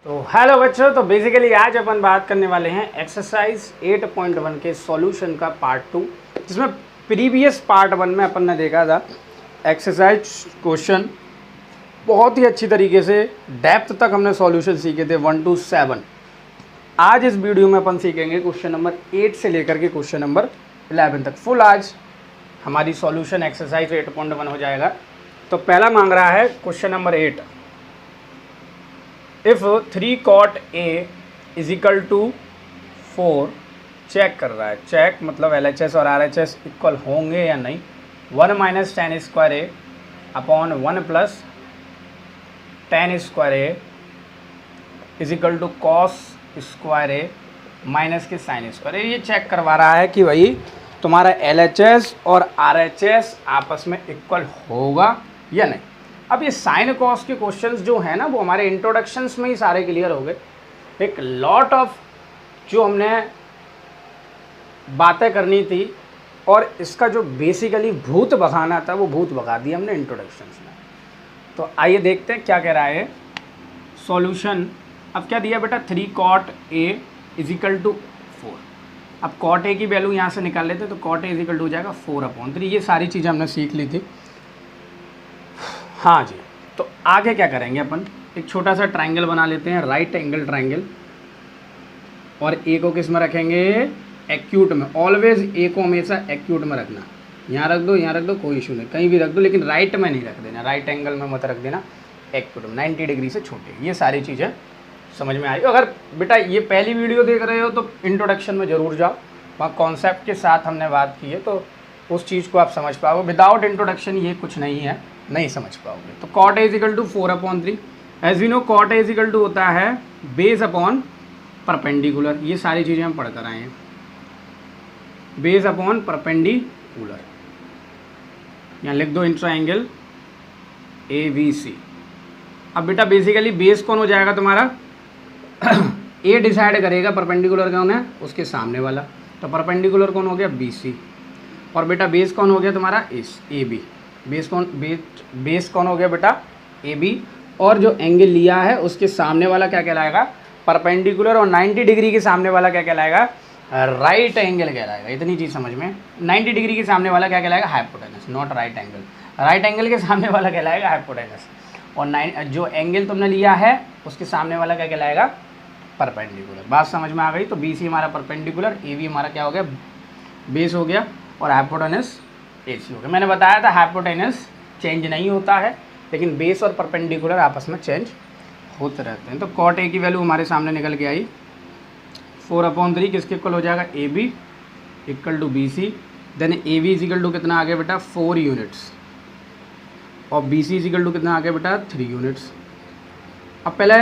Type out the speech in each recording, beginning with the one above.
तो हेलो बच्चों, तो बेसिकली आज अपन बात करने वाले हैं एक्सरसाइज 8.1 के सॉल्यूशन का पार्ट 2, जिसमें प्रीवियस पार्ट 1 में अपन ने देखा था एक्सरसाइज क्वेश्चन बहुत ही अच्छी तरीके से डेप्थ तक हमने सॉल्यूशन सीखे थे 1 to 7। आज इस वीडियो में अपन सीखेंगे क्वेश्चन नंबर 8 से लेकर के क्वेश्चन नंबर 11 तक। फुल आज हमारी सॉल्यूशन एक्सरसाइज 8.1 हो जाएगा। तो पहला मांग रहा है question number 8, if 3 cot A is equal to 4, check कर रहा है। चेक मतलब LHS और RHS इक्वल होंगे या नहीं। 1 minus tan square A upon 1 plus tan square A is equal to cos square A minus के साइन स्क्वायर A। ये चेक करवा रहा है कि भाई तुम्हारा LHS और RHS आपस में इक्वल होगा या नहीं। अब ये साइन कॉस के क्वेश्चंस जो है ना, वो हमारे इंट्रोडक्शंस में ही सारे क्लियर हो गए। एक लॉट ऑफ जो हमने बातें करनी थी और इसका जो बेसिकली भूत भगाना था वो भूत भगा दिया हमने इंट्रोडक्शंस में। तो आइए देखते हैं क्या कह रहा है सॉल्यूशन। अब क्या दिया बेटा, 3 cot A is equal to 4। अब cot A की वैल्यू यहाँ से निकाल लेते तो cot A is equal to हो जाएगा 4/3। ये सारी चीज़ें हमने सीख ली थी। हाँ जी, तो आगे क्या करेंगे अपन, एक छोटा सा ट्रायंगल बना लेते हैं, राइट एंगल ट्रायंगल, और ए को किस में रखेंगे, एक्यूट में। ऑलवेज ए को हमेशा एक्यूट में रखना। यहाँ रख दो, कोई इशू नहीं, कहीं भी रख दो, लेकिन राइट में नहीं रख देना, राइट एंगल में मत रख देना, एक्यूट में 90 डिग्री से छोटे। ये सारी चीज़ें समझ में आई। अगर बेटा ये पहली वीडियो देख रहे हो तो इंट्रोडक्शन में ज़रूर जाओ, वहाँ कॉन्सेप्ट के साथ हमने बात की है, तो उस चीज़ को आप समझ पाओगे। विदाउट इंट्रोडक्शन ये कुछ नहीं है, नहीं समझ पाओगे। तो cot A is equal to 4/3। As we know cot A is equal to होता है बेस अपॉन परपेंडिकुलर। ये सारी चीज़ें हम पढ़ कर आए हैं, बेस अपॉन परपेंडिकुलर। यहाँ लिख दो इंट्राएंगल ABC। अब बेटा बेसिकली बेस कौन हो जाएगा तुम्हारा A डिसाइड करेगा परपेंडिकुलर कौन है, उसके सामने वाला। तो परपेंडिकुलर कौन हो गया, BC। और बेटा बेस कौन हो गया तुम्हारा, AB। बेस कौन हो गया बेटा, AB। और जो एंगल लिया है उसके सामने वाला क्या कहलाएगा, परपेंडिकुलर। और 90 डिग्री के सामने वाला क्या कहलाएगा, राइट एंगल कहलाएगा। इतनी चीज़ समझ में। 90 डिग्री के सामने वाला क्या कहलाएगा, hypotenuse, not right angle. Right angle के सामने वाला कहलाएगा हाइपोटेनस। और जो एंगल तुमने लिया है उसके सामने वाला क्या कहलाएगा, परपेंडिकुलर। बात समझ में आ गई। तो BC हमारा परपेंडिकुलर, AB हमारा क्या हो गया, बेस हो गया, और हाइपोटेनस AC हो गया। मैंने बताया था हाइपोटेनस चेंज नहीं होता है, लेकिन बेस और परपेंडिकुलर आपस में चेंज होते रहते हैं। तो cot A की वैल्यू हमारे सामने निकल के आई 4/3। किसके इक्वल हो जाएगा, AB equal to BC। Then AB is equal to कितना आ गया बेटा, 4 यूनिट्स। और BC इज इक्वल टू कितना आ गया बेटा, 3 यूनिट्स। अब पहले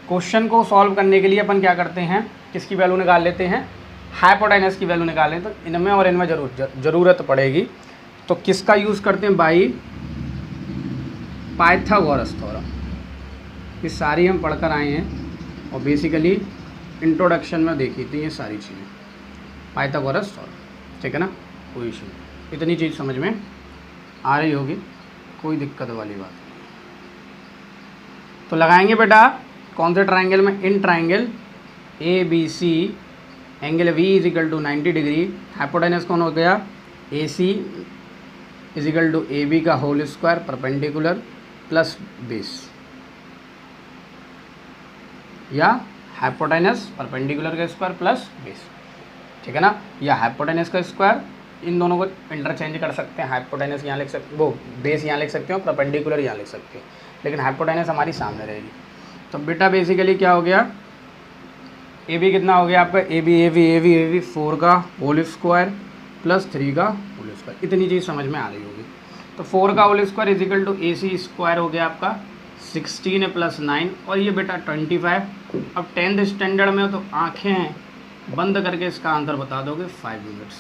क्वेश्चन को सॉल्व करने के लिए अपन क्या करते हैं, किसकी वैल्यू निकाल लेते हैं, हाइपोटेनस की वैल्यू निकालें। तो इनमें और इनमें ज़रूरत पड़ेगी। तो किसका यूज़ करते हैं, बाई पाइथागोरस थ्योरम। ये सारी हम पढ़कर आए हैं और बेसिकली इंट्रोडक्शन में देखी थी ये सारी चीज़ें, पाइथागोरस थ्योरम। ठीक है ना, कोई इशू नहीं, इतनी चीज़ समझ में आ रही होगी, कोई दिक्कत वाली बात नहीं। तो लगाएंगे बेटा कौन से ट्रायंगल में, in triangle ABC, angle V is equal to 90 degree. Hypotenuse कौन हो गया, AC is equal to AB का whole square perpendicular plus base, या हाइपोटेनस परपेंडिकुलर का स्क्वायर प्लस बेस। ठीक है ना, या हाइपोटेनस का स्क्वायर, इन दोनों को इंटरचेंज कर सकते हैं। हाइपोटेनस यहाँ लिख सकते, वो बेस यहाँ लिख सकते हो, परपेंडिकुलर यहाँ लिख सकते हो, लेकिन हाइपोटेनस हमारी सामने रहेगी। तो बेटा बेसिकली क्या हो गया, AB कितना हो गया आपका, AB 4 का होल स्क्वायर प्लस 3 का होल स्क्वायर। इतनी चीज़ समझ में आ रही होगी। तो 4 का whole square is equal to AC square हो गया आपका 16 प्लस 9, और ये बेटा 25। अब 10th स्टैंडर्ड में तो आँखें बंद करके इसका आंसर बता दोगे 5 यूनिट्स,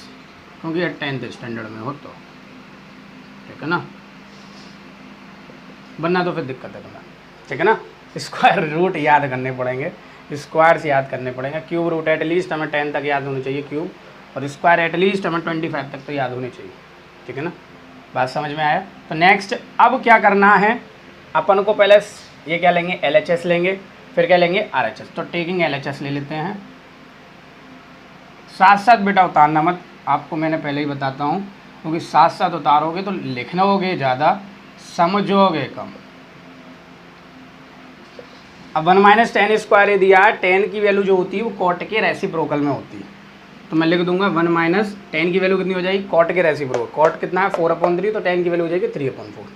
क्योंकि ये 10th स्टैंडर्ड में हो। तो ठीक है ना, बनना तो फिर दिक्कत है तुम्हें। ठीक है ना, स्क्वायर रूट याद करने पड़ेंगे, स्क्वायर्स याद करने पड़ेंगे। क्यूब रूट एटलीस्ट हमें 10 तक याद होनी चाहिए क्यूब, और स्क्वायर एटलीस्ट हमें 25 तक तो याद होनी चाहिए। ठीक है ना, बात समझ में आया। तो नेक्स्ट अब क्या करना है, अपन को पहले ये क्या लेंगे, LHS लेंगे। फिर क्या लेंगे RHS। तो टेकिंग LHS ले लेते हैं। साथ साथ बेटा उतारना मत, आपको मैंने पहले ही बताता हूँ, क्योंकि साथ साथ उतारोगे तो लिखनोगे ज़्यादा, समझोगे कम। अब 1 माइनस टेन स्क्वायर ये दिया है, 10 की वैल्यू जो होती है वो कॉट के रेसिप्रोकल में होती है, तो मैं लिख दूंगा 1 माइनस 10 की वैल्यू कितनी हो जाएगी, कॉट के रेसिप्रोकल। कॉट कितना है 4/3, तो 10 की वैल्यू हो जाएगी 3/4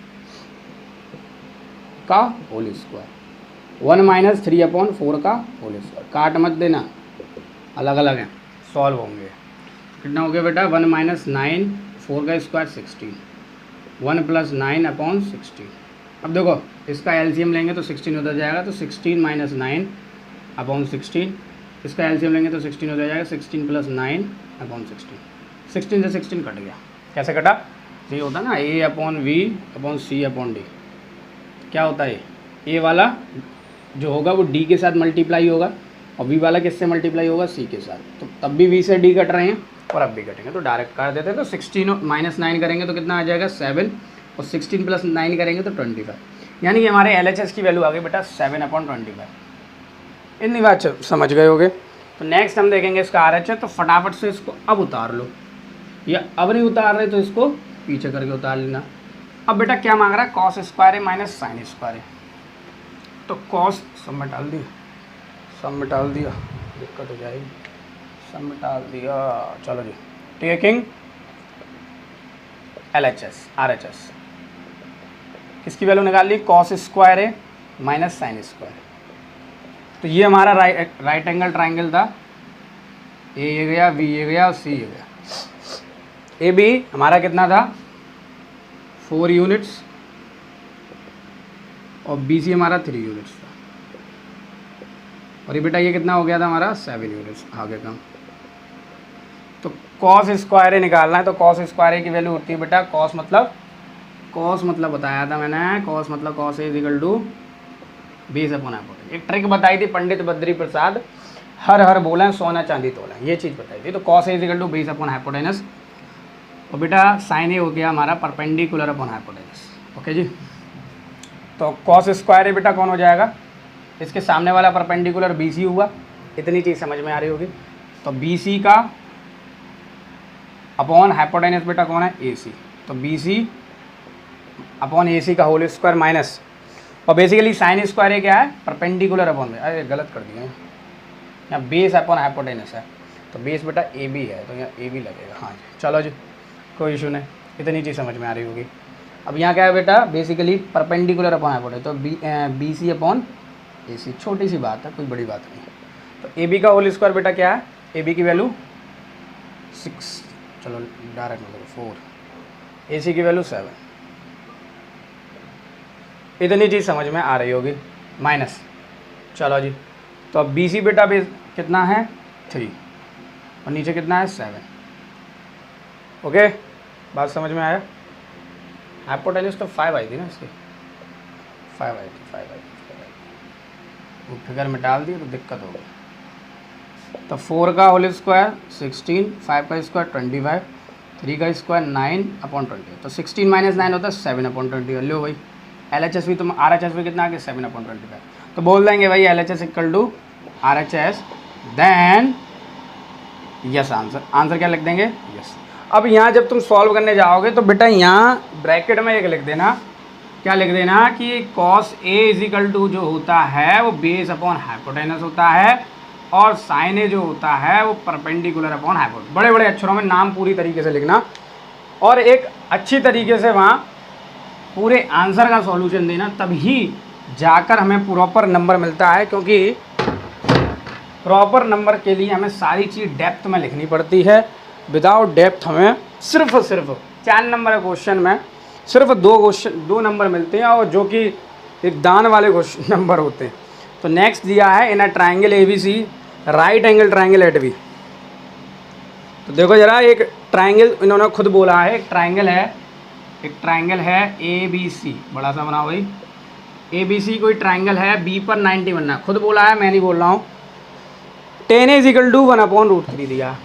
का होल स्क्वायर। 1 माइनस 3/4 का होल स्क्वायर। काट मत देना, अलग अलग हैं, सॉल्व होंगे। कितना हो गया बेटा 1 माइनस 9, 4 का स्क्वायर 16, 1 प्लस 9/16। अब देखो इसका एलसीएम लेंगे तो 16 होता जाएगा, तो 16 माइनस 9/16। इसका एलसीएम लेंगे तो 16 होता जाएगा, 16 प्लस 9/16। 16 से 16 कट गया। कैसे कटा, ये होता ना A/V/C/D। क्या होता है, ए वाला जो होगा वो डी के साथ मल्टीप्लाई होगा, और वी वाला किससे मल्टीप्लाई होगा, सी के साथ। तो तब भी वी से डी कट रहे हैं और अब भी कटेंगे, तो डायरेक्ट काट देते हैं। तो 16 माइनस 9 करेंगे तो कितना आ जाएगा 7, और 16 प्लस 9 करेंगे तो 25, यानी कि हमारे LHS की वैल्यू आ गई बेटा 7/25। इतनी बात समझ गए होगे। तो नेक्स्ट हम देखेंगे इसका RHS। तो फटाफट से इसको अब उतार लो, या अब नहीं उतार रहे तो इसको पीछे करके उतार लेना। अब बेटा क्या मांग रहा है, कॉस स्क्वायर है माइनस साइन स्क्वायर है। तो कॉस सब में डाल दिया, सब में डाल दिया, दिक्कत हो जाएगी, सब में डाल दिया। चलो जी, टेकिंग RHS किसकी वैल्यू निकाल ली, कॉस स्क्वायर है माइनस साइन स्क्वायर। तो ये हमारा राइट एंगल ट्राइंगल था, ये गया, बी ये गया और सी ये गया। ए बी हमारा कितना था 4 यूनिट्स, और बी सी हमारा 3 यूनिट्स था, और ये बेटा ये कितना हो गया था हमारा 7 यूनिट्स आगे का। तो कॉस स्क्वायर निकालना है, तो कॉस स्क्वायर की वैल्यू होती है बेटा, कॉस मतलब बताया था मैंने, कॉस मतलब cos is equal to base upon hypotenuse. एक ट्रिक बताई थी पंडित बद्री प्रसाद, हर हर बोला सोना चांदी तोला, ये चीज़ बताई थी। तो cos is equal to base upon hypotenuse, और बेटा साइन ए हो गया हमारा परपेंडिकुलर अपॉन हाइपोटेनस। ओके जी, तो कॉस स्क्वायर बेटा कौन हो जाएगा, इसके सामने वाला परपेंडिकुलर BC हुआ, इतनी चीज़ समझ में आ रही होगी। तो BC का अपॉन हाइपोटेनस बेटा कौन है, AC। तो BC अपॉन AC का होल स्क्वायर माइनस, और बेसिकली साइन स्क्वायर क्या है, परपेंडिकुलर अपॉन, अरे गलत कर दिया यहाँ, बेस अपॉन हाइपोटेनस है, तो बेस बेटा AB है, तो यहाँ AB लगेगा। हाँ जी, चलो जी, कोई इशू नहीं, इतनी चीज़ समझ में आ रही होगी। अब यहाँ क्या है बेटा, बेसिकली परपेंडिकुलर अपॉन हाइपोटेनस, तो BC अपॉन AC, छोटी सी बात है, कोई बड़ी बात नहीं। तो AB का होल स्क्वायर बेटा क्या है, AB की वैल्यू 6, चलो डायरेक्ट मतलब 4, AC की वैल्यू 7, इतनी चीज़ समझ में आ रही होगी, माइनस। चलो जी, तो अब BC बेटा बेस कितना है 3, और नीचे कितना है 7। ओके, बात समझ में आया। हाइपोटेनस तो 5 आई थी ना इसकी, 5 आई थी, 5 आई थी, वो फिगर में डाल दिए तो दिक्कत हो गई। तो 4 का होल स्क्वायर 16, 5 का स्क्वायर 25, 3 का स्क्वायर 9/20। तो 16 माइनस 9 होता है 7/20। लो भाई LHS भी, तुम RHS भी कितना आ गया 7/25। तो बोल देंगे भाई LHS equal to RHS, then yes answer क्या लिख देंगे, यस। अब यहाँ जब तुम सॉल्व करने जाओगे तो बेटा यहाँ ब्रैकेट में एक लिख देना, क्या लिख देना कि cos A is equal to जो होता है वो बेस अपॉन हाइपोटेनस होता है, और साइन A जो होता है वो परपेंडिकुलर अपॉन हाइपोटेनस। बड़े बड़े अक्षरों में नाम पूरी तरीके से लिखना, और एक अच्छी तरीके से वहाँ पूरे आंसर का सॉल्यूशन देना, तभी जाकर हमें प्रॉपर नंबर मिलता है। क्योंकि प्रॉपर नंबर के लिए हमें सारी चीज़ डेप्थ में लिखनी पड़ती है, विदाउट डेप्थ हमें सिर्फ 4 नंबर के क्वेश्चन में सिर्फ 2 नंबर मिलते हैं, और जो कि एक दान वाले क्वेश्चन नंबर होते हैं। तो नेक्स्ट दिया है in a triangle ABC right angle triangle at B। तो देखो जरा, एक ट्राइंगल इन्होंने खुद बोला है, एक ट्राइंगल है ABC, बड़ा सा बना भाई ABC, कोई ट्राइंगल है B पर 90 बनना, खुद बोला है, मैं नहीं बोल रहा हूँ। tan A is equal to 1/√3 दिया,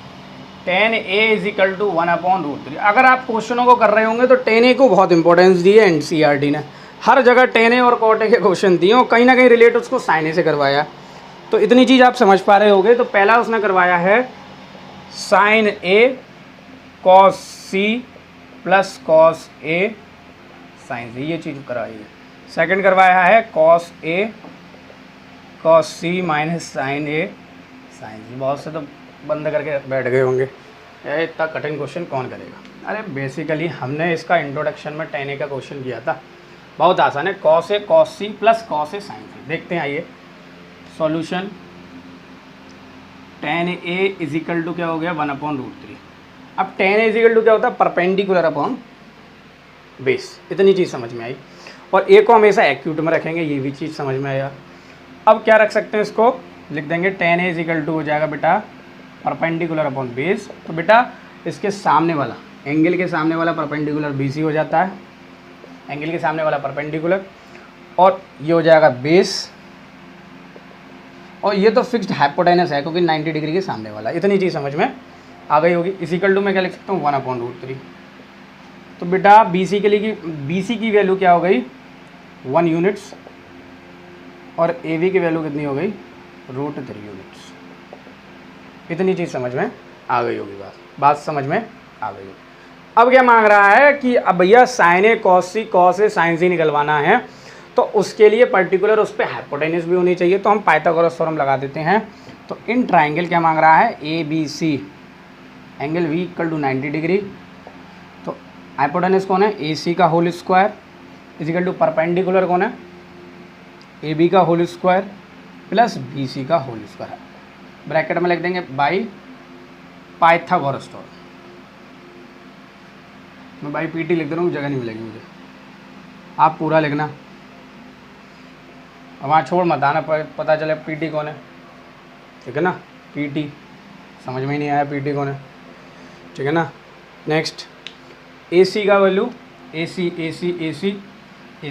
tan A is equal to 1/√3। अगर आप क्वेश्चनों को कर रहे होंगे तो tan A को बहुत इंपॉर्टेंस दी है NCERT ने, हर जगह टेन ए और कॉट ए के क्वेश्चन दिए और कहीं ना कहीं रिलेट उसको साइन ए से करवाया। तो इतनी चीज़ आप समझ पा रहे होगे। तो पहला उसने करवाया है sign A cos C plus cos A sine सी, ये चीज़ करवाई है। सेकंड करवाया है cos A cos C minus sign A sine सी। बहुत से तो बंद करके बैठ गए होंगे, ये इतना कठिन क्वेश्चन कौन करेगा। अरे बेसिकली हमने इसका इंट्रोडक्शन में टेन ए का क्वेश्चन किया था, बहुत आसान है। Cos A cos C plus cos A sine C. देखते हैं आइए solution. Tan A is equal to क्या हो गया 1/√3। अब tan A is equal to क्या होता है परपेंडिकुलर अपॉन बेस। इतनी चीज़ समझ में आई। और ए को हमेशा एक्यूट में रखेंगे, ये भी चीज़ समझ में आया। अब क्या रख सकते हैं, इसको लिख देंगे tan A is equal to हो जाएगा बेटा परपेंडिकुलर अपॉन बेस। तो बेटा इसके सामने वाला एंगल के सामने वाला परपेंडिकुलर बीसी हो जाता है, एंगल के सामने वाला परपेंडिकुलर, और ये हो जाएगा बेस, और ये तो फिक्स्ड हाइपोटेनस है क्योंकि 90 डिग्री के सामने वाला। इतनी चीज़ समझ में आ गई होगी। इस इक्वल टू में क्या लिख सकता हूँ 1/√3। तो बेटा बीसी के लिए बीसी की वैल्यू क्या हो गई 1 यूनिट्स, और ए की वैल्यू कितनी हो गई √3 यूनिट्स। इतनी चीज़ समझ में आ गई होगी। बात समझ में आ गई होगी। अब क्या मांग रहा है कि अब भैया sign A cos A sine सी निकलवाना है, तो उसके लिए पर्टिकुलर उस पर हाइपोटेनस भी होनी चाहिए। तो हम पाइथागोरस थ्योरम लगा देते हैं। तो इन ट्राइंगल क्या मांग रहा है A B C, angle V equal to 90 degree. तो हाइपोटेनस कौन है ए सी का whole square is equal to perpendicular कौन है ए बी का whole square plus B C का होल स्क्वायर। ब्रैकेट में लिख देंगे बाई पाइथागोरस थ्योरम। मैं बाई पीटी लिख दे रहा हूँ, जगह नहीं मिलेगी मुझे, आप पूरा लिखना। अब वहाँ छोड़ मत आना, पता चले पीटी कौन है, ठीक है ना। पीटी समझ में ही नहीं आया पीटी कौन है, ठीक है ना। नेक्स्ट एसी का वैल्यू एसी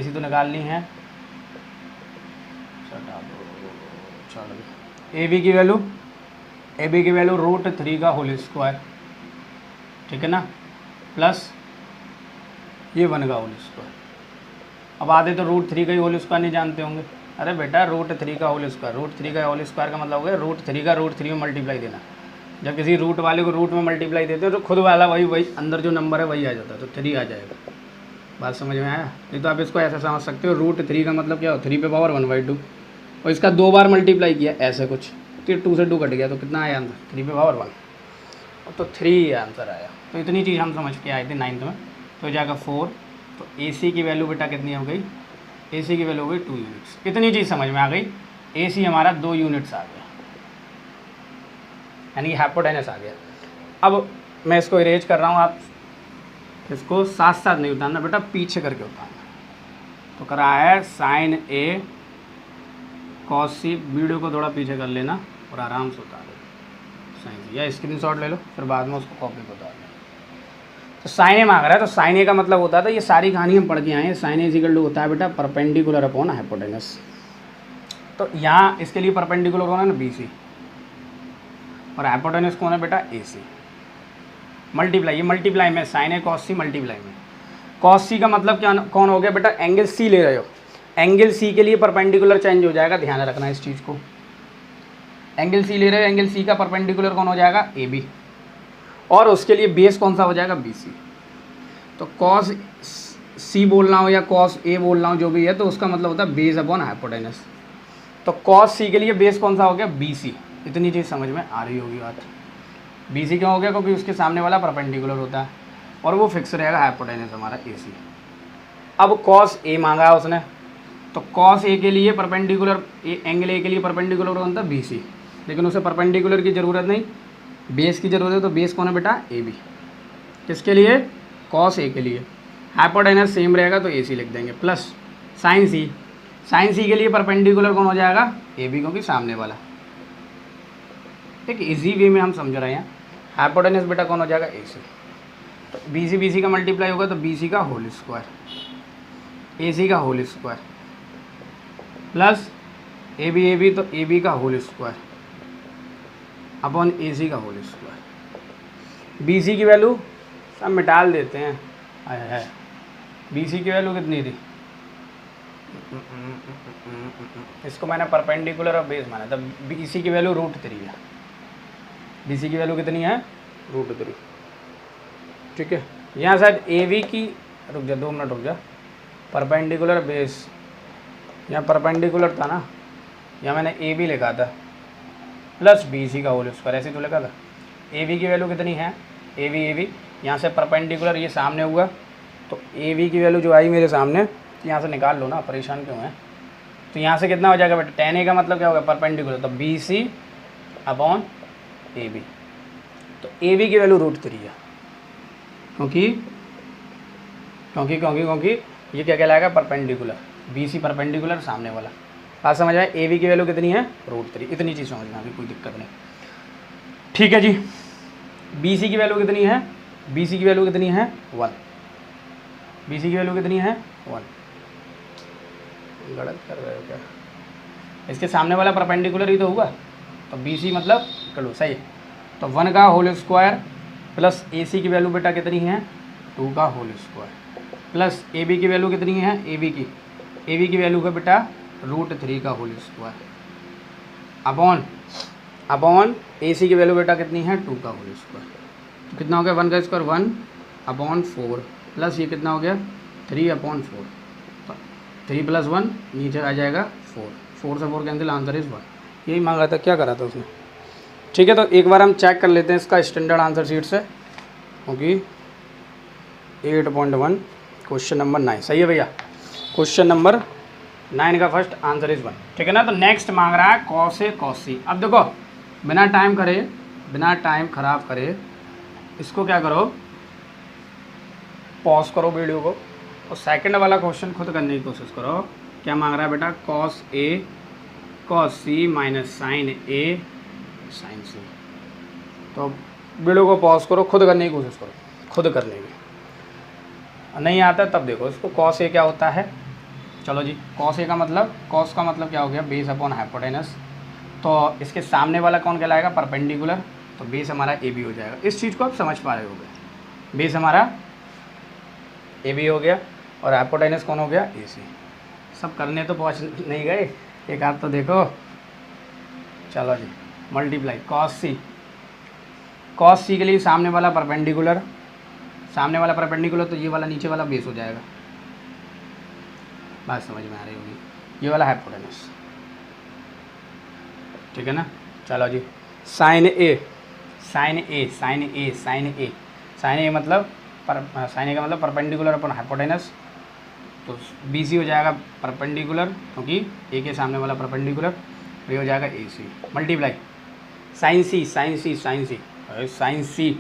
तो निकालनी है, ए बी की वैल्यू √3 का होल स्क्वायर, ठीक है ना, प्लस ये 1 का होल स्क्वायर। अब आधे तो √3 का ही होल स्क्वायर नहीं जानते होंगे। अरे बेटा √3 का होल स्क्वायर, √3 का होल स्क्वायर का मतलब हो गया √3 का √3 में मल्टीप्लाई देना। जब किसी रूट वाले को रूट में मल्टीप्लाई देते हो तो खुद वाला वही अंदर जो नंबर है वही आ जाता है, तो 3 आ जाएगा। बात समझ में आया। नहीं तो आप इसको ऐसा समझ सकते हो √3 का मतलब क्या हो 3 पे पावर 1/2, और इसका 2 बार मल्टीप्लाई किया ऐसे कुछ, तो 2 से 2 कट गया, तो कितना आया आंसर 3 पे पावर 1, तो 3 आंसर आया। तो इतनी चीज़ हम समझ के आए थे 9th में। तो हो जाएगा 4। तो AC की वैल्यू बेटा कितनी हो गई, AC की वैल्यू हो गई 2 यूनिट्स। इतनी चीज़ समझ में आ गई। AC हमारा 2 यूनिट्स आ गया, यानी कि हाइपोटेनस आ गया। अब मैं इसको इरेज कर रहा हूँ, आप इसको साथ साथ नहीं उतारना बेटा, पीछे करके उतारना। तो करा है साइन ए कॉस सी, वीडियो को थोड़ा पीछे कर लेना और आराम से उतार लो साइन सी, या स्क्रीनशॉट ले लो फिर बाद में उसको कॉपी को उतार लो। तो साइन ए मांग रहा है, तो साइन ए का मतलब होता था, ये सारी कहानी हम पढ़ के आए हैं। साइन ए इक्वल टू होता है बेटा परपेंडिकुलर अपॉन हाइपोटेनस। तो यहाँ इसके लिए परपेंडिकुलर कौन है ना BC, और हाइपोटेनस कौन है बेटा AC। मल्टीप्लाई, ये मल्टीप्लाई में साइन ए कॉस सी मल्टीप्लाई में कॉस सी का मतलब क्या कौन हो गया बेटा, एंगल C ले रहे हो, एंगल C के लिए परपेंडिकुलर चेंज हो जाएगा, ध्यान रखना इस चीज़ को। एंगल C ले रहे हो, एंगल C का परपेंडिकुलर कौन हो जाएगा AB, और उसके लिए बेस कौन सा हो जाएगा BC। तो कॉस C बोलना हो या कॉस A बोलना हो, जो भी है, तो उसका मतलब होता है बेस अपॉन हाइपोटेनस। तो कॉस C के लिए बेस कौन सा हो गया BC। इतनी चीज़ समझ में आ रही होगी बात। BC क्यों हो गया, क्योंकि उसके सामने वाला परपेंडिकुलर होता है और वो फिक्स रहेगा हाइपोटेनस हमारा AC। अब कॉस A मांगा है उसने, तो कॉस A के लिए परपेंडिकुलर एंगल A के लिए परपेंडिकुलर कौन था BC, लेकिन उसे परपेंडिकुलर की ज़रूरत नहीं, बेस की ज़रूरत है। तो बेस कौन है बेटा AB। किसके लिए, कॉस A के लिए। हाइपोटेनस सेम रहेगा तो AC लिख देंगे, प्लस साइन C के लिए परपेंडिकुलर कौन हो जाएगा AB, क्योंकि सामने वाला। ठीक, इजी वे में हम समझ रहे हैं। हाइपोटेनस बेटा कौन हो जाएगा AC। तो BC का मल्टीप्लाई होगा तो BC का होल स्क्वायर, AC का होल स्क्वायर, प्लस AB तो AB का होल स्क्वायर अपॉन AC का होल स्क्वायर। BC की वैल्यू सब मिटाल देते हैं। है BC की वैल्यू कितनी थी इसको मैंने परपेंडिकुलर और बेस माना, तब BC की वैल्यू √3 है। BC की वैल्यू कितनी है? √3। ठीक है, यहाँ शायद AB की, रुक जा 2 मिनट रुक जा, परपेंडिकुलर बेस, यहाँ परपेंडिकुलर था ना, यहाँ मैंने AB लिखा था प्लस BC का होल स्क्वायर, ऐसे तो लिखा था। AB की वैल्यू कितनी है? AB यहाँ से परपेंडिकुलर ये सामने हुआ, तो AB की वैल्यू जो आई मेरे सामने, यहाँ से निकाल लो ना, परेशान क्यों है। तो यहाँ से कितना हो जाएगा बेटा? tan A का मतलब क्या होगा? परपेंडिकुलर, तो BC अपॉन AB। तो AB की वैल्यू √3 है, क्योंकि ये क्या कहलाएगा? परपेंडिकुलर। BC परपेंडिकुलर सामने वाला। बात समझ आए? AB की वैल्यू कितनी है? √3। इतनी चीज़ समझना, अभी कोई दिक्कत नहीं। ठीक है जी, BC की वैल्यू कितनी है? BC की वैल्यू कितनी है? 1। BC की वैल्यू कितनी है? 1। गलत कर रहे हो क्या? इसके सामने वाला परपेंडिकुलर ही तो हुआ, तो BC मतलब चलो सही है। तो 1 का होल स्क्वायर प्लस AC की वैल्यू बेटा कितनी है? 2 का होल स्क्वायर प्लस AB की वैल्यू कितनी है? AB की वैल्यू का बेटा √3 का होल स्क्वायर अपॉन AC की वैल्यू बेटा कितनी है? 2 का होल स्क्वायर। तो कितना हो गया? 1 का स्क्वायर 1/4 प्लस ये कितना हो गया? 3/4। 3 + 1 नीचे आ जाएगा 4। 4 से 4 कैंसिल, आंसर इज 1। यही मांगा था, क्या करा था उसने? ठीक है, तो एक बार हम चेक कर लेते हैं इसका स्टैंडर्ड आंसर शीट से, क्योंकि 8.1 क्वेश्चन नंबर 9 सही है भैया। क्वेश्चन नंबर 9 का फर्स्ट आंसर इज 1। ठीक है ना। तो नेक्स्ट मांग रहा है cos A cos C। अब देखो, बिना टाइम खराब करे इसको क्या करो, पॉज करो वीडियो को और सेकंड वाला क्वेश्चन खुद करने की कोशिश करो। क्या मांग रहा है बेटा? cos A cos C minus sin A sin C। तो वीडियो को पॉज करो, खुद करने की कोशिश करो, खुद करने की। नहीं आता तब देखो इसको। cos A क्या होता है? चलो जी, cos A का मतलब, cos का मतलब क्या हो गया? Base upon hypotenuse. तो इसके सामने वाला कौन कहलाएगा? परपेंडिकुलर। तो बेस हमारा AB हो जाएगा। इस चीज़ को आप समझ पा रहे होगे, बेस हमारा AB हो गया और हाइपोटेनस कौन हो गया? AC। सब करने तो पहुँच नहीं गए, एक आध तो देखो। चलो जी, मल्टीप्लाई cos C के लिए सामने वाला परपेंडिकुलर, तो ये वाला नीचे वाला बेस हो जाएगा। बात समझ में आ रही होगी? ये वाला हाइपोटेनस। ठीक है ना। चलो जी, sin A मतलब sin A का मतलब परपेंडिकुलर अपन हाइपोटेनस। तो BC हो जाएगा परपेंडिकुलर, क्योंकि A के सामने वाला परपेंडिकुलर, ये हो जाएगा AC मल्टीप्लाई sin C।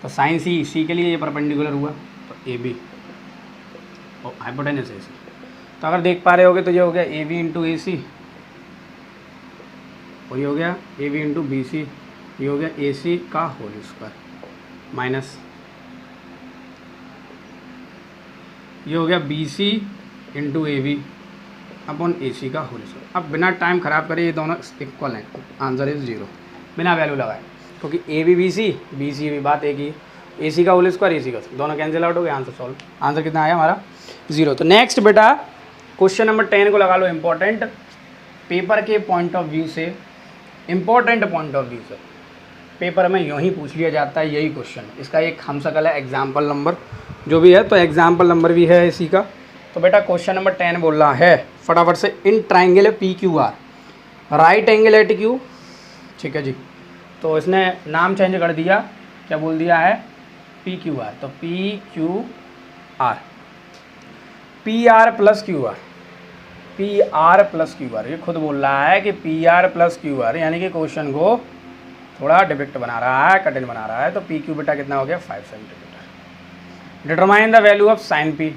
तो sin C के लिए ये परपेंडिकुलर हुआ, तो AB और हाइपोटेनस AC। तो अगर देख पा रहे होगे तो ये हो गया AB इंटू AC, और ये हो गया AB इंटू BC, ये हो गया AC का होल स्क्वायर माइनस ये हो गया BC into AB upon AC का होल स्क्वायर। अब बिना टाइम खराब करे ये दोनों इक्वल हैं, आंसर इज 0, बिना वैल्यू लगाए, क्योंकि AB BC भी बात एक ही। AC का होल स्क्वायर AC का, दोनों कैंसिल आउट हो गए, आंसर सॉल्व। आंसर कितना आया हमारा? 0। तो नेक्स्ट बेटा क्वेश्चन नंबर 10 को लगा लो इम्पोर्टेंट, पेपर के पॉइंट ऑफ व्यू से, इम्पोर्टेंट पॉइंट ऑफ व्यू से पेपर में यूँ ही पूछ लिया जाता है, यही क्वेश्चन। इसका एक हमशक्ल है एग्जाम्पल नंबर जो भी है, तो एग्जाम्पल नंबर भी है इसी का। तो बेटा क्वेश्चन नंबर 10 बोल रहा है फटाफट से, in triangle PQR right angle at Q। ठीक है जी, तो इसने नाम चेंज कर दिया, क्या बोल दिया है? PQR। तो PR प्लस QR, ये खुद बोल रहा है कि PR प्लस QR, यानी कि क्वेश्चन को थोड़ा डिफिकल्ट बना रहा है, कठिन बना रहा है। तो PQ बेटा कितना हो गया? 5 centimetre. Determine the value of sin P।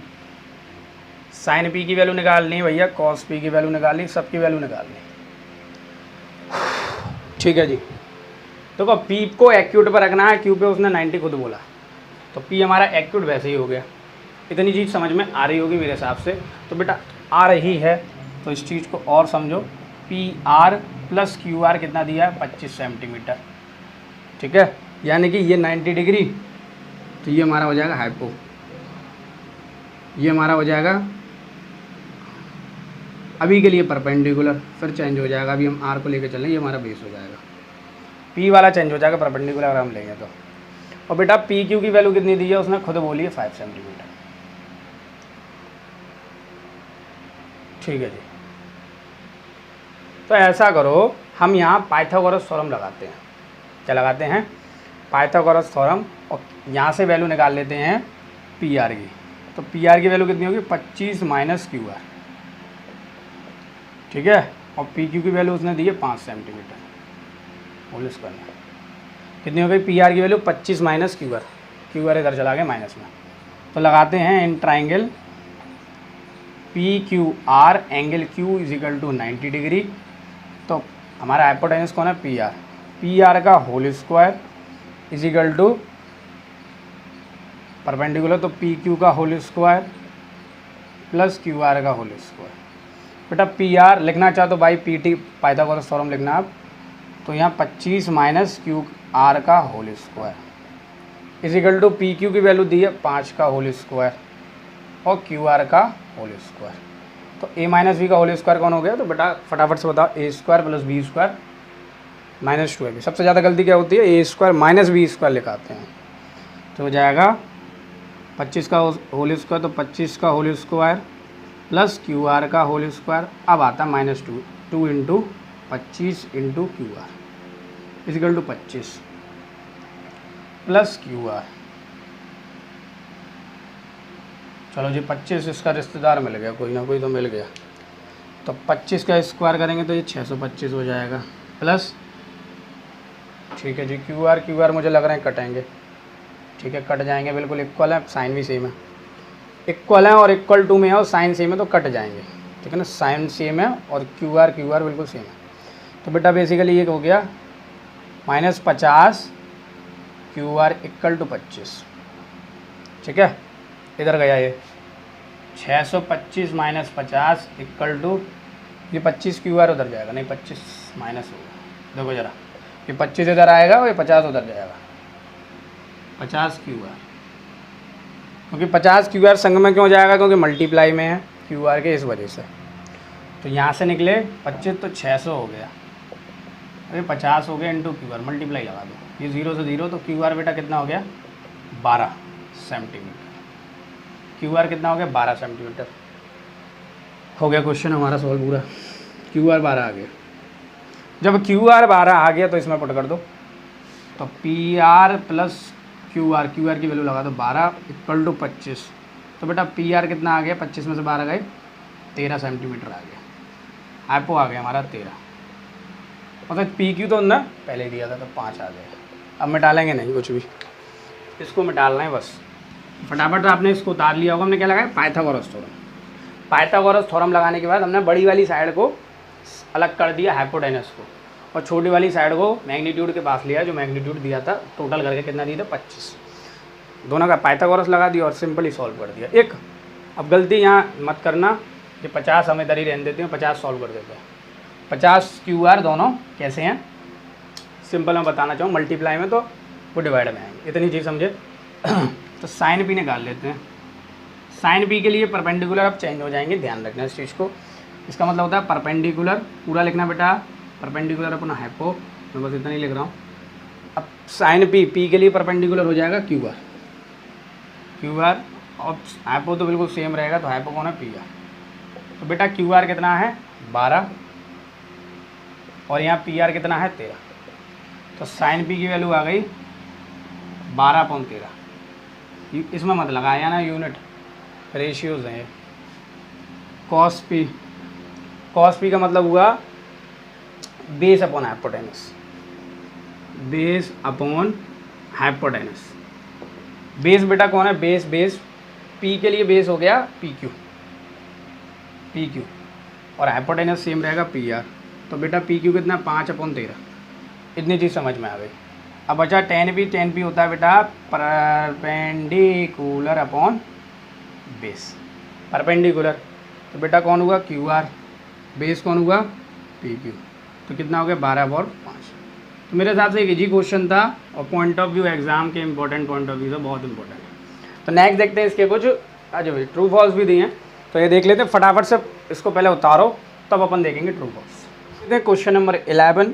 sin P की वैल्यू निकालनी भैया, cos P की वैल्यू निकालनी, सबकी वैल्यू निकालनी। ठीक है जी, तो P को एक्यूट पर रखना है, Q पे उसने 90 खुद बोला, तो P हमारा एक्यूट वैसे ही हो गया। इतनी चीज़ समझ में आ रही होगी मेरे हिसाब से। तो बेटा आ रही है तो इस चीज़ को और समझो, PR प्लस QR कितना दिया है? 25 सेंटीमीटर। ठीक है, यानी कि ये 90 डिग्री, तो ये हमारा हो जाएगा हाइपो, ये हमारा हो जाएगा अभी के लिए परपेंडिकुलर, फिर चेंज हो जाएगा। अभी हम आर को लेकर चलें, ये हमारा बेस हो जाएगा। पी वाला चेंज हो जाएगा परपेंडिकुलर अगर हम लेंगे तो। और बेटा पी क्यू की वैल्यू कितनी दी है उसने खुद बोली है 5 सेंटीमीटर। ठीक है जी। तो ऐसा करो, हम यहाँ पाइथागोरस थ्योरम लगाते हैं। क्या लगाते हैं? Pythagoras theorem. और यहाँ से वैल्यू निकाल लेते हैं पी आर की। तो पी आर की वैल्यू कितनी होगी? 25 माइनस क्यू आर। ठीक है। और पी क्यू की वैल्यू उसने दी है 5 सेंटीमीटर होल स्क्वायर में। कितनी हो गई पी आर की value? 25 minus Q R. Q R इधर चला गया माइनस में। तो लगाते हैं in triangle P Q R, angle Q is equal to 90 degree. तो हमारा हाइपोटेनस कौन है? P R. पी आर का whole square is equal to perpendicular, तो पी क्यू का whole square plus Q R का होल स्क्वायर। बेटा P R लिखना चाहो तो by P T Pythagoras theorem लिखना आप। तो यहाँ 25 माइनस क्यू आर का whole square is equal to P Q की वैल्यू दी है 5 का होल स्क्वायर और क्यू आर का होल स्क्वायर। तो ए माइनस बी का होल स्क्वायर कौन हो गया? तो बेटा फटाफट से बताओ, A square plus B square minus 2 है। सबसे ज़्यादा गलती क्या होती है? A square minus B square लिखाते हैं। तो हो जाएगा 25 का होल स्क्वायर, तो 25 का whole square plus Q R का होल स्क्वायर। अब आता -2, 2 into 25 into Q R is equal to 25 plus Q R. चलो जी 25 इसका रिश्तेदार मिल गया, कोई ना कोई तो मिल गया। तो 25 का स्क्वायर करेंगे तो ये 625 हो जाएगा प्लस। ठीक है जी। क्यू आर मुझे लग रहे हैं कटेंगे। ठीक है, कट जाएंगे, बिल्कुल इक्वल है, साइन भी सेम है। इक्वल है और इक्वल टू में है और साइन सेम है तो कट जाएंगे। ठीक है ना, साइन सेम है और क्यू आर बिल्कुल सेम है। तो बेटा बेसिकली ये हो गया -50 क्यू आर इक्वल टू 25। ठीक है, इधर गया ये 625 माइनस 50 इक्वल टू ये 25 क्यू आर उधर जाएगा, नहीं 25 माइनस होगा। देखो ज़रा, ये 25 इधर आएगा और ये 50 उधर जाएगा, 50 क्यू आर। क्योंकि 50 क्यू आर संग में क्यों जाएगा? क्योंकि मल्टीप्लाई में है क्यू आर के, इस वजह से। तो यहाँ से निकले 25 तो 600 हो गया, अरे 50 हो गया इंटू क्यू आर, मल्टीप्लाई लगा दो, ये 0 से 0 तो क्यू आर बेटा कितना हो गया? 12 सेंटीमीटर। क्यू आर कितना हो गया? 12 सेंटीमीटर। हो गया क्वेश्चन हमारा सॉल्व पूरा। क्यू आर 12 आ गया। जब क्यू आर 12 आ गया तो इसमें पुट कर दो, तो P R plus Q are की वैल्यू लगा दो 12 इक्वल टू 25। तो बेटा पी आर कितना आ गया? 25 में से 12 गए 13 सेंटीमीटर आ गया। हाइपो आ गया हमारा 13। मतलब पी क्यू तो ना पहले दिया था तो 5 आ गया। अब मिटालेंगे नहीं कुछ भी, इसको मिटालना है बस फटाफट। आपने इसको उतार लिया होगा। हमने क्या लगाया? Pythagoras theorem. पाइथागोरस थ्योरम लगाने के बाद हमने बड़ी वाली साइड को अलग कर दिया हाइपोटेनस को, और छोटी वाली साइड को मैग्नीट्यूड के पास लिया, जो मैग्नीट्यूड दिया था टोटल करके कितना दिया था? 25। दोनों का पाइथागोरस लगा दिया और सिंपली सॉल्व कर दिया। एक अब गलती यहाँ मत करना कि 50 हमें इधर ही रहने देते हैं, 50 सॉल्व कर देते हैं। 50 क्यू आर दोनों कैसे हैं? सिंपल मैं बताना चाहूँ, मल्टीप्लाई में तो वो डिवाइड में आएंगे, इतनी चीज़ समझे। तो साइन पी निकाल लेते हैं। साइन पी के लिए परपेंडिकुलर अब चेंज हो जाएंगे, ध्यान रखना इस चीज़ को। इसका मतलब होता है परपेंडिकुलर, पूरा लिखना बेटा, परपेंडिकुलर अपना हाइपो, मैं बस इतना ही लिख रहा हूँ। अब साइन पी के लिए परपेंडिकुलर हो जाएगा क्यू आर, और हाइपो तो बिल्कुल सेम रहेगा, तो हाइपो कौन है? P are. तो बेटा क्यू आर कितना है? 12, और यहाँ पी आर कितना है? 13। तो साइन पी की वैल्यू आ गई 12/13। इसमें मत लगाया ना यूनिट, रेशियोज हैं। कॉस पी का मतलब हुआ base upon hypotenuse, base upon hypotenuse. Base बेटा कौन है? बेस पी के लिए बेस हो गया पी क्यू, और हाइपोटेनस सेम रहेगा पी आर। तो बेटा पी क्यू कितना? 5/13। इतनी चीज़ समझ में आ गई। अब बचा टेन पी होता है बेटा परपेंडिकुलर अपॉन बेस। परपेंडिकुलर तो बेटा कौन हुआ? Q R. बेस कौन हुआ? P Q. तो कितना हो गया? 12/5। तो मेरे हिसाब से एक इजी क्वेश्चन था, और पॉइंट ऑफ व्यू एग्जाम के इंपॉर्टेंट पॉइंट ऑफ व्यू से बहुत इंपॉर्टेंट है। तो नेक्स्ट देखते हैं इसके कुछ आज ट्रू फॉल्स भी दिए हैं, तो ये देख लेते हैं फटाफट से। इसको पहले उतारो तब अपन देखेंगे true false. Question number 11,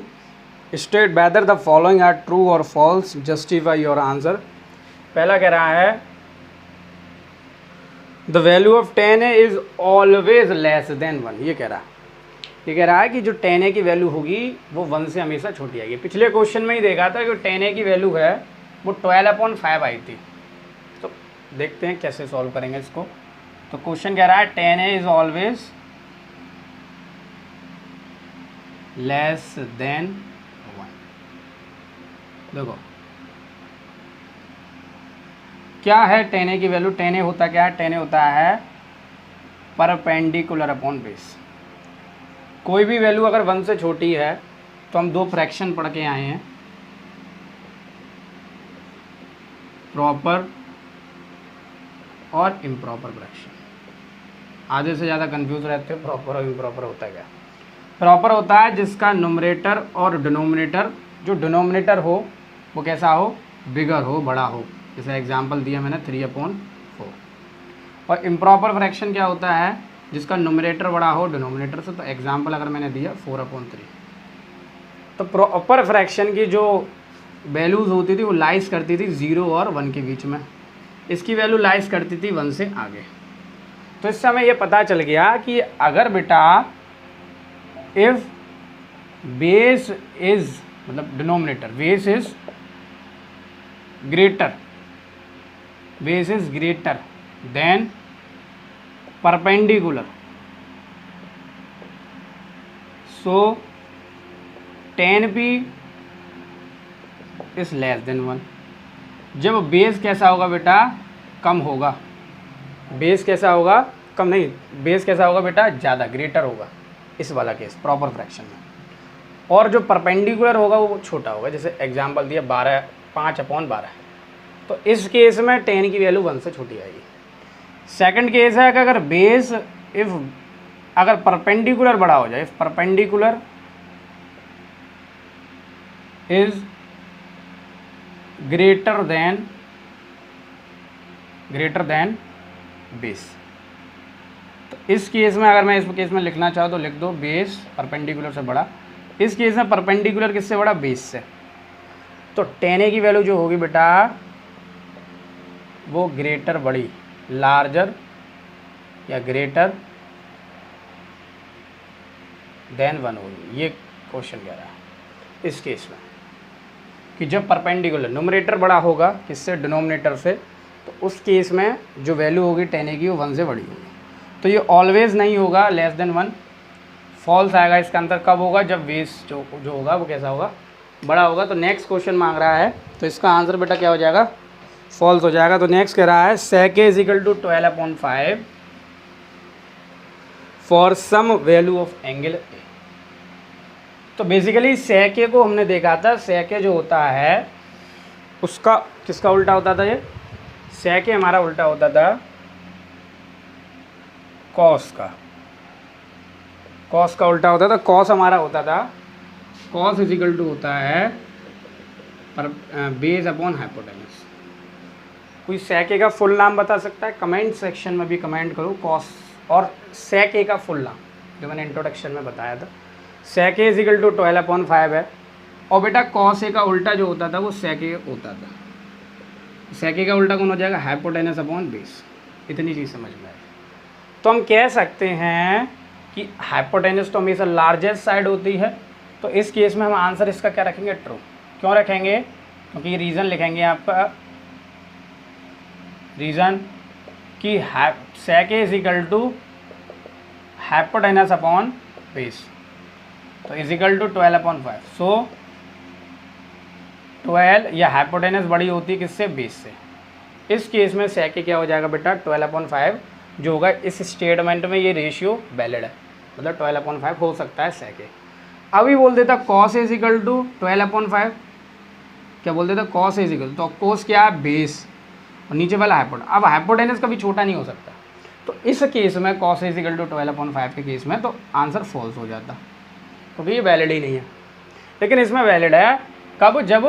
state whether the following are true और फॉल्स, जस्टिफाई योर आंसर। पहला कह रहा है the value of 10a is always less than 1। ये कह रहा है कि जो 10a की वैल्यू होगी वो 1 से हमेशा छोटी आएगी। पिछले क्वेश्चन में ही देखा था कि 10a की वैल्यू है वो 12/5 आई थी। तो देखते हैं कैसे सॉल्व करेंगे इसको। तो क्वेश्चन कह रहा है 10a is always less than 1। देखो क्या है 10a की वैल्यू, 10a होता क्या है, 10a होता है परपेंडिकुलर अपॉन बेस। कोई भी वैल्यू अगर 1 से छोटी है तो हम दो फ्रैक्शन पढ़ के आए हैं, प्रॉपर और इम्प्रॉपर फ्रैक्शन। आधे से ज़्यादा कंफ्यूज रहते हैं प्रॉपर और इम्प्रॉपर होता है क्या। प्रॉपर होता है जिसका न्यूमरेटर और डिनोमिनेटर, जो डिनोमिनेटर हो वो कैसा हो, बिगर हो, बड़ा हो। जैसे एग्जांपल दिया मैंने 3/4। और इम्प्रॉपर फ्रैक्शन क्या होता है, जिसका न्यूमरेटर बड़ा हो डिनोमिनेटर से। तो एग्जांपल अगर मैंने दिया 4/3। तो प्रॉपर फ्रैक्शन की जो वैल्यूज़ होती थी वो लाइज करती थी 0 और 1 के बीच में। इसकी वैल्यू लाइज करती थी 1 से आगे। तो इससे हमें ये पता चल गया कि अगर बेटा इफ़ बेस इज, मतलब denominator, base is greater than perpendicular, so 10p is less than 1। जब बेस कैसा होगा बेटा, कम होगा। बेस कैसा होगा, कम नहीं, बेस कैसा होगा बेटा, ज़्यादा, ग्रेटर होगा। इस वाला केस प्रॉपर फ्रैक्शन में। और जो परपेंडिकुलर होगा वो छोटा होगा। जैसे एग्जांपल दिया 5/12। तो इस केस में 10 की वैल्यू 1 से छोटी आएगी। सेकंड केस है कि अगर बेस अगर परपेंडिकुलर बड़ा हो जाए, if perpendicular is greater than base. तो इस केस में अगर मैं इस केस में लिखना चाहूँ तो लिख दो बेस परपेंडिकुलर से बड़ा। इस केस में परपेंडिकुलर किससे बड़ा, बेस से। तो 10a की वैल्यू जो होगी बेटा वो ग्रेटर, बड़ी, लार्जर या ग्रेटर देन 1 होगी। ये क्वेश्चन कह रहा है इस केस में कि जब परपेंडिकुलर न्यूमरेटर बड़ा होगा किससे, डिनोमिनेटर से, तो उस केस में जो वैल्यू होगी 10a की वो 1 से बड़ी होगी। तो ये ऑलवेज नहीं होगा लेस देन 1, फॉल्स आएगा इसका आंसर। कब होगा, जब बेस जो होगा वो कैसा होगा, बड़ा होगा। तो नेक्स्ट क्वेश्चन मांग रहा है, तो इसका आंसर बेटा क्या हो जाएगा, फॉल्स हो जाएगा। तो नेक्स्ट कह रहा है sec a = 12/5 for some value of angle a। तो बेसिकली sec a को हमने देखा था, sec a जो होता है उसका किसका उल्टा होता था, ये sec a हमारा उल्टा होता था cos का। cos का उल्टा होता था, cos हमारा होता था, cos = होता है बेस अपॉन हाइपोटेनस। कोई sec a का फुल नाम बता सकता है, कमेंट सेक्शन में भी कमेंट करो। cos और sec a का फुल नाम जो मैंने इंट्रोडक्शन में बताया था, sec a = 12/5 है। और बेटा cos a का उल्टा जो होता था वो sec a होता था। sec a का उल्टा कौन हो जाएगा, हाइपोटेनस अपॉन बेस। इतनी चीज़ समझ में आई। तो हम कह सकते हैं कि हाइपोटेनस तो हमेशा लार्जेस्ट साइड होती है। तो इस केस में हम आंसर इसका क्या रखेंगे, ट्रू। क्यों रखेंगे, क्योंकि रीज़न लिखेंगे आपका, रीज़न कि sec a = hypotenuse upon base. तो = 12/5। सो 12 या हाइपोटेनस बड़ी होती है किससे, बेस से। इस केस में sec a क्या हो जाएगा बेटा, 12/5 जो होगा। इस स्टेटमेंट में ये रेशियो वैलिड है, मतलब 12/5 हो सकता है sec a। अभी बोल देता cos a = 12/5, क्या बोल देता, cos a = तो cos क्या है, बेस, और नीचे वाला हाइपोटेनस। अब हाइपोटेनस कभी छोटा नहीं हो सकता। तो इस केस में cos a = 12/5 के केस में तो आंसर फॉल्स हो जाता, क्योंकि ये वैलिड ही नहीं है। लेकिन इसमें वैलिड है कब, जब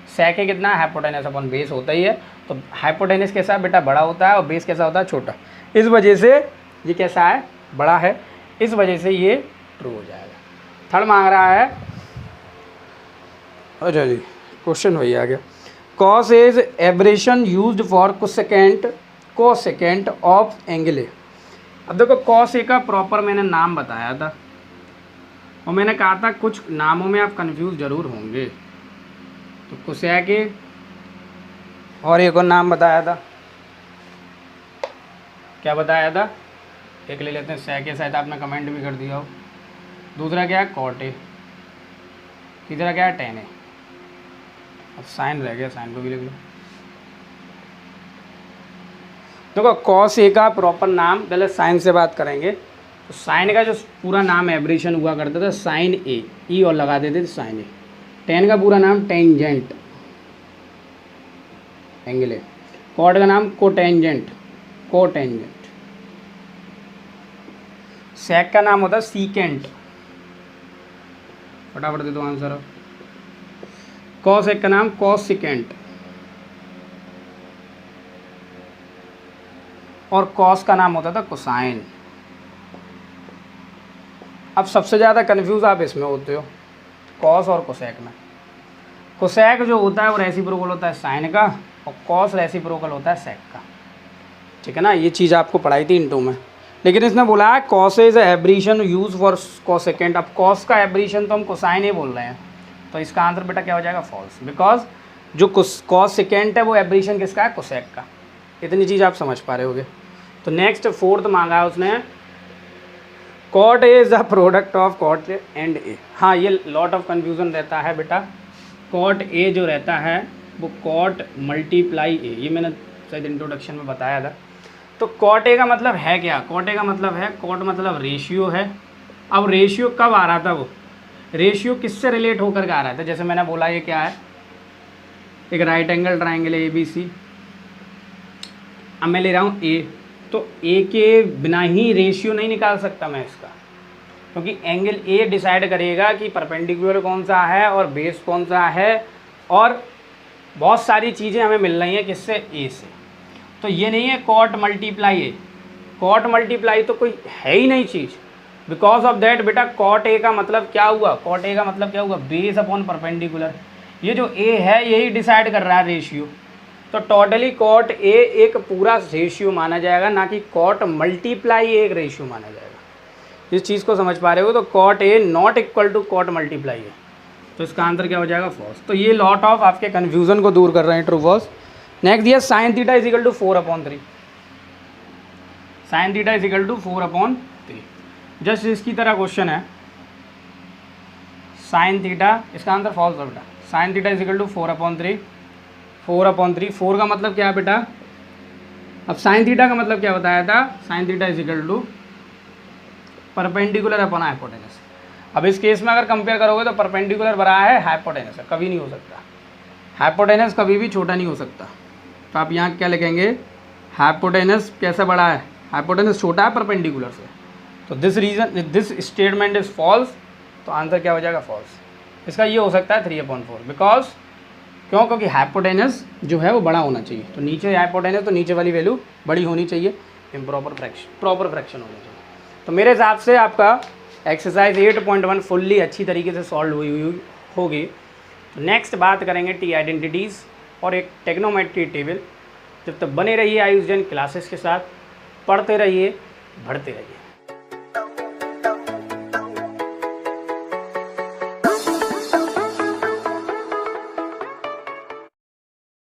sec a कितना, हाइपोटेनस अपॉन बेस होता ही है। तो हाइपोटेनस कैसा बेटा, बड़ा होता है, और बेस कैसा होता है, छोटा। इस वजह से ये कैसा है, बड़ा है। इस वजह से ये ट्रू हो जाएगा। थर्ड मांग रहा है, अच्छा जी क्वेश्चन वही आ गया, cos is abbreviation used for cosecant of angle A. अब देखो कॉस ए का प्रॉपर मैंने नाम बताया था और मैंने कहा था कुछ नामों में आप कंफ्यूज जरूर होंगे। तो कोसेक ए और एक और नाम बताया था, क्या बताया था, एक ले लेते हैं सेक ए, शायद आपने कमेंट भी कर दिया हो। दूसरा क्या है कॉट ए, तीसरा क्या है टेन ए। अब साइन रह गया, साइन को भी लिख लो। देखो कॉस ए का प्रॉपर नाम, पहले साइन से बात करेंगे। तो साइन का जो पूरा नाम एब्रेशन हुआ करता था साइन ए, ई और लगा देते थे साइन ए। टेन का पूरा नाम टेंजेंट एंगल ए। कॉट का नाम कोटेंजेंट। सेक का नाम होता है सीकेंट। फटाफट दे दो आंसर। कॉस एक का नाम कॉसिकेंट और कॉस का नाम होता था कोसाइन। अब सबसे ज़्यादा कंफ्यूज आप इसमें होते हो कॉस और कोसेक में। कोसेक जो होता है वो रेसिप्रोकल होता है साइन का और कॉस रेसिप्रोकल होता है सेक का, ठीक है ना। ये चीज़ आपको पढ़ाई थी इंटू में, लेकिन इसने बोला है cos is abbreviation use for cosecant. अब कॉस का एब्रेशन तो हम कोसाइन ही बोल रहे हैं, तो इसका आंसर बेटा क्या हो जाएगा फॉल्स, बिकॉज जो कॉसेकेंट है वो एब्रेशन किसका है, कोसेक का। इतनी चीज़ आप समझ पा रहे होगे। तो नेक्स्ट फोर्थ मांगा है उसने, cot A is the product of cot and A. हाँ ये लॉट ऑफ कन्फ्यूज़न रहता है बेटा। कॉट ए जो रहता है वो कॉट मल्टीप्लाई ए, ये मैंने शायद इंट्रोडक्शन में बताया था। तो कॉट ए का मतलब है क्या, कॉट ए का मतलब है, कॉट मतलब रेशियो है। अब रेशियो कब आ रहा था, वो रेशियो किससे रिलेट होकर के आ रहा था। जैसे मैंने बोला ये क्या है, एक राइट एंगल ट्राइंगल है ABC। अब मैं ले रहा हूँ ए, तो ए के बिना ही रेशियो नहीं निकाल सकता मैं इसका, क्योंकि एंगल ए डिसाइड करेगा कि परपेंडिकुलर कौन सा है और बेस कौन सा है, और बहुत सारी चीज़ें हमें मिल रही हैं किससे, ए से। तो ये नहीं है कॉट मल्टीप्लाई ए, कॉट मल्टीप्लाई तो कोई है ही नहीं चीज़। बिकॉज ऑफ दैट बेटा कॉट ए का मतलब क्या हुआ, कॉट ए का मतलब क्या हुआ, बेस अपॉन परपेंडिकुलर। ये जो ए है यही डिसाइड कर रहा है रेशियो। तो टोटली कॉट ए एक पूरा रेशियो माना जाएगा, ना कि कॉट मल्टीप्लाई एक रेशियो माना जाएगा। इस चीज़ को समझ पा रहे हो। तो cot A not equal to cot multiply है, तो इसका आंसर क्या हो जाएगा फॉल्स। तो ये लॉट ऑफ आपके कन्फ्यूज़न को दूर कर रहे हैं, ट्रू फॉल्स। नेक्स्ट दिया sine theta is equal to 4/3। Sine theta is equal to 4/3। Just इसकी तरह क्वेश्चन है, साइन थीटा, इसका आंसर फॉल्स है बेटा। Sine theta is equal to 4/3। 4/3, 4 का मतलब क्या है बेटा, अब साइन थीटा का मतलब क्या बताया था, sine theta is equal to perpendicular upon hypotenuse. अब इस केस में अगर कंपेयर करोगे तो परपेंडिकुलर बड़ा है हाइपोटेनस है, कभी नहीं हो सकता। हाइपोटेनस कभी भी छोटा नहीं हो सकता। तो आप यहाँ क्या लिखेंगे, हाइपोटेनस कैसे बड़ा है, हाइपोटेनस छोटा है परपेंडिकुलर से। तो दिस स्टेटमेंट इज फॉल्स। तो आंसर क्या हो जाएगा फॉल्स। इसका ये हो सकता है 3/4, बिकॉज क्यों, क्योंकि हाइपोटेनस जो है वो बड़ा होना चाहिए। तो नीचे हाइपोटेनस, तो नीचे वाली वैल्यू बड़ी होनी चाहिए, प्रॉपर फ्रैक्शन होना चाहिए। तो मेरे हिसाब से आपका एक्सरसाइज 8.1 फुल्ली अच्छी तरीके से सॉल्व हुई होगी। तो नेक्स्ट बात करेंगे टी आइडेंटिटीज़ और एक टेक्नोमेट्री टेबल। जब तक बने रहिए आयुष जैन क्लासेस के साथ, पढ़ते रहिए, बढ़ते रहिए।